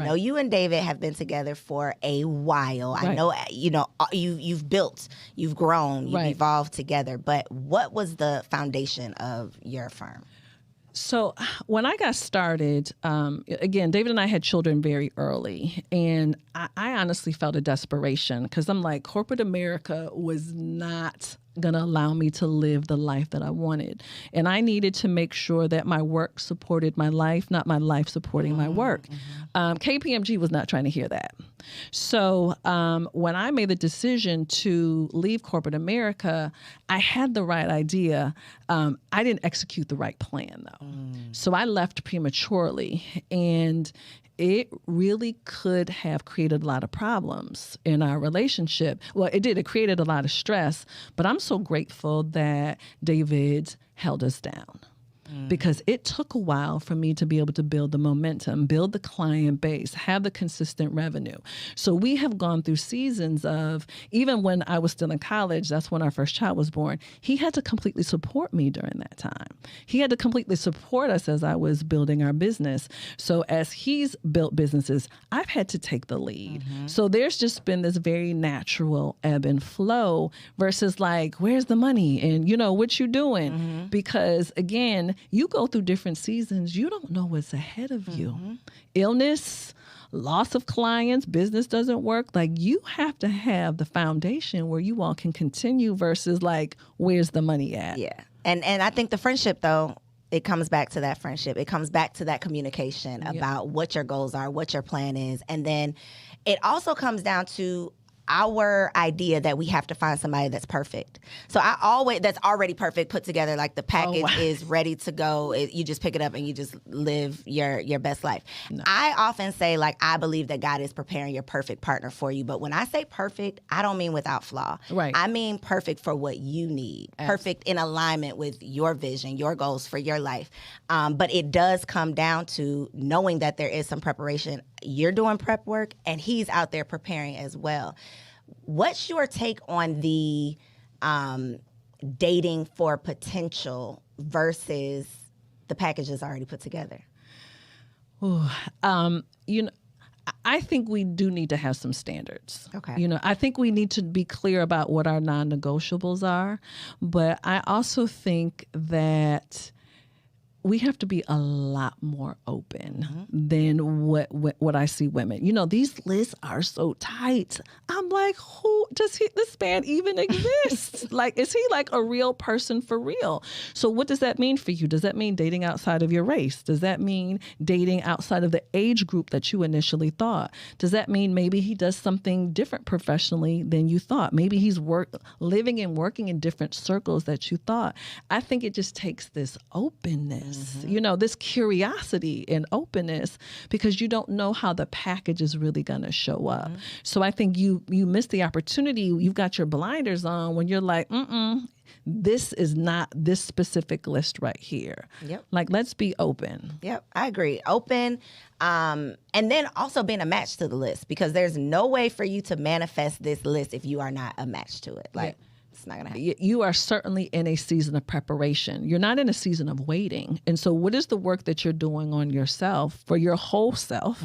I know you and David have been together for a while. I know, you've built, you've grown, you've evolved together. But what was the foundation of your firm? So when I got started, again, David and I had children very early, and I honestly felt a desperation because I'm like, corporate America was not going to allow me to live the life that I wanted. And I needed to make sure that my work supported my life, not my life supporting my work. KPMG was not trying to hear that. So when I made the decision to leave corporate America, I had the right idea. I didn't execute the right plan, though. So I left prematurely, and it really could have created a lot of problems in our relationship. Well, it did. It created a lot of stress, but I'm so grateful that David held us down. Because it took a while for me to be able to build the momentum, build the client base, have the consistent revenue. So we have gone through seasons of, even when I was still in college, that's when our first child was born, he had to completely support me during that time. He had to completely support us as I was building our business. So as he's built businesses, I've had to take the lead. So there's just been this very natural ebb and flow versus like, where's the money? And, what you doing? Because again, you go through different seasons. You don't know what's ahead of you. Illness, loss of clients, business doesn't work. Like, you have to have the foundation where you all can continue versus like, where's the money at? Yeah. And I think the friendship, though, it comes back to that friendship. It comes back to that communication about what your goals are, what your plan is. And then it also comes down to our idea that we have to find somebody that's perfect. So that's already perfect, put together, like the package is ready to go. You just pick it up and you just live your best life. No. I often say, like, I believe that God is preparing your perfect partner for you. But when I say perfect, I don't mean without flaw. Right. I mean perfect for what you need. Absolutely. Perfect in alignment with your vision, your goals for your life. But it does come down to knowing that there is some preparation. You're doing prep work and he's out there preparing as well. What's your take on the dating for potential versus the packages already put together? I think we do need to have some standards. Okay. I think we need to be clear about what our non-negotiables are, but I also think that we have to be a lot more open than what I see women. These lists are so tight. I'm like, who does this man even exist? Like, is he like a real person for real? So what does that mean for you? Does that mean dating outside of your race? Does that mean dating outside of the age group that you initially thought? Does that mean maybe he does something different professionally than you thought? Maybe he's living and working in different circles that you thought. I think it just takes this openness. This curiosity and openness, because you don't know how the package is really going to show up. So I think you miss the opportunity. You've got your blinders on when you're like, this is not this specific list right here. Yep. Like, let's be open. Yep, I agree. Open. And then also being a match to the list, because there's no way for you to manifest this list if you are not a match to it. Like, it's not going to happen. You are certainly in a season of preparation. You're not in a season of waiting. And so what is the work that you're doing on yourself, for your whole self,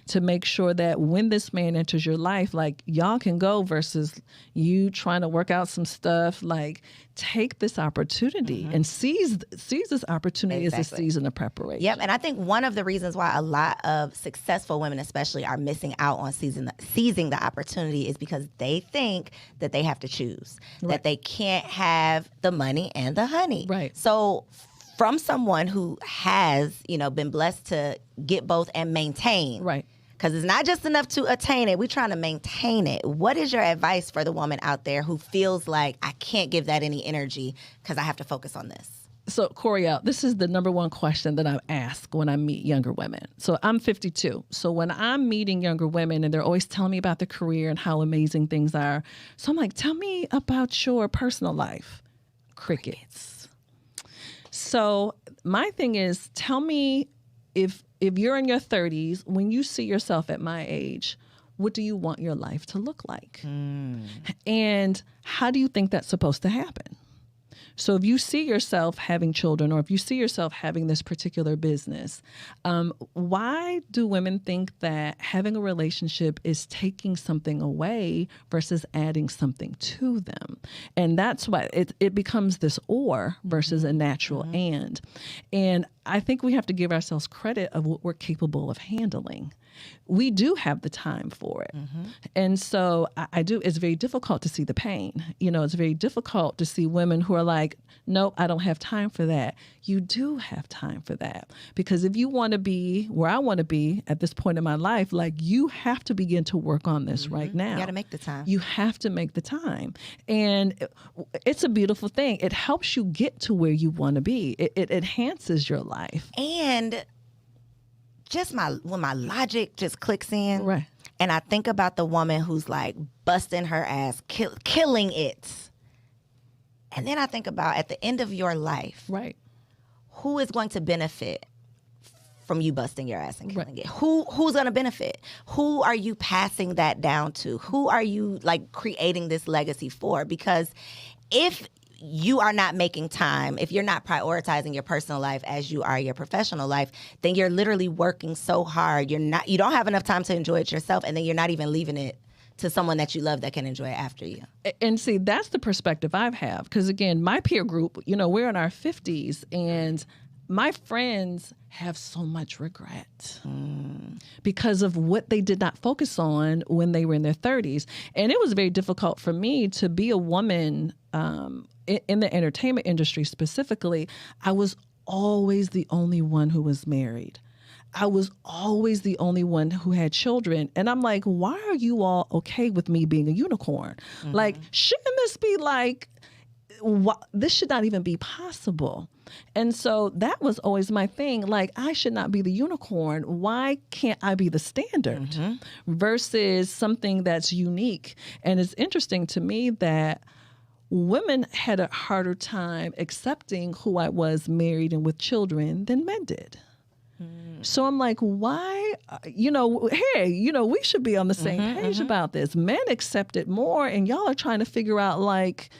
to make sure that when this man enters your life, like, y'all can go versus you trying to work out some stuff. Like, take this opportunity and seize this opportunity as a season of preparation. Yep. And I think one of the reasons why a lot of successful women especially are missing out on seizing the opportunity is because they think that they have to choose, that they can't have the money and the honey. Right. So from someone who has, been blessed to get both and maintain. Right. Because it's not just enough to attain it. We're trying to maintain it. What is your advice for the woman out there who feels like, I can't give that any energy because I have to focus on this? So, Coriel, this is the number one question that I ask when I meet younger women. So I'm 52. So when I'm meeting younger women and they're always telling me about their career and how amazing things are, so I'm like, tell me about your personal life. Crickets. So my thing is, tell me if you're in your 30s, when you see yourself at my age, what do you want your life to look like? And how do you think that's supposed to happen? So if you see yourself having children, or if you see yourself having this particular business, why do women think that having a relationship is taking something away versus adding something to them? And that's why it becomes this or versus a natural and. And I think we have to give ourselves credit of what we're capable of handling. We do have the time for it. And so I do, it's very difficult to see the pain. You know, it's very difficult to see women who are like, nope, I don't have time for that. You do have time for that. Because if you want to be where I want to be at this point in my life, like, you have to begin to work on this right now. You got to make the time. You have to make the time. And it's a beautiful thing. It helps you get to where you want to be. It enhances your life. And just when my logic just clicks in, Right. and I think about the woman who's like busting her ass, killing it. And then I think about, at the end of your life, Right. who is going to benefit from you busting your ass and killing it? Who's going to benefit? Who are you passing that down to? Who are you like creating this legacy for? Because if you are not making time, if you're not prioritizing your personal life as you are your professional life, then you're literally working so hard. You don't have enough time to enjoy it yourself, and then you're not even leaving it to someone that you love that can enjoy it after you. And see, that's the perspective I have. Because again, my peer group, you know, we're in our 50s, and my friends have so much regret because of what they did not focus on when they were in their 30s. And it was very difficult for me to be a woman in the entertainment industry specifically. I was always the only one who was married. I was always the only one who had children. And I'm like, why are you all okay with me being a unicorn? Like, shouldn't this be like, this should not even be possible? And so that was always my thing. Like, I should not be the unicorn. Why can't I be the standard versus something that's unique? And it's interesting to me that women had a harder time accepting who I was, married and with children, than men did. So I'm like, why, hey, we should be on the same page about this. Men accept it more, and y'all are trying to figure out like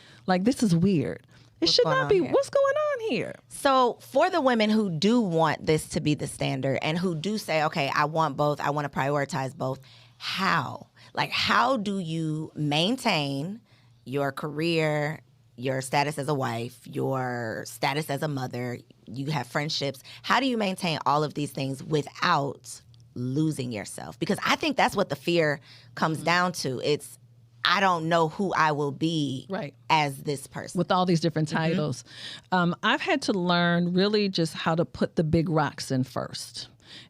this is weird. It should not be. What's going on here? So for the women who do want this to be the standard and who do say, okay, I want both, I want to prioritize both, how? Like, how do you maintain your career, your status as a wife, your status as a mother, you have friendships? How do you maintain all of these things without losing yourself? Because I think that's what the fear comes down to. It's, I don't know who I will be as this person. With all these different titles. I've had to learn really just how to put the big rocks in first.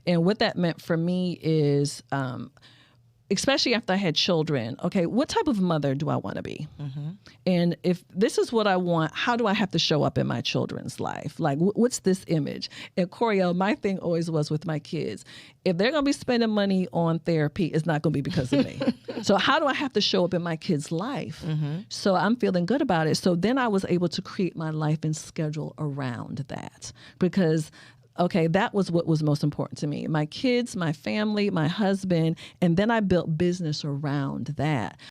And what that meant for me is, especially after I had children, okay, what type of mother do I want to be? And if this is what I want, how do I have to show up in my children's life? Like, what's this image? And Coriel, my thing always was with my kids, if they're going to be spending money on therapy, it's not going to be because of me. So how do I have to show up in my kids' life? So I'm feeling good about it. So then I was able to create my life and schedule around that, because okay, that was what was most important to me. My kids, my family, my husband, and then I built business around that.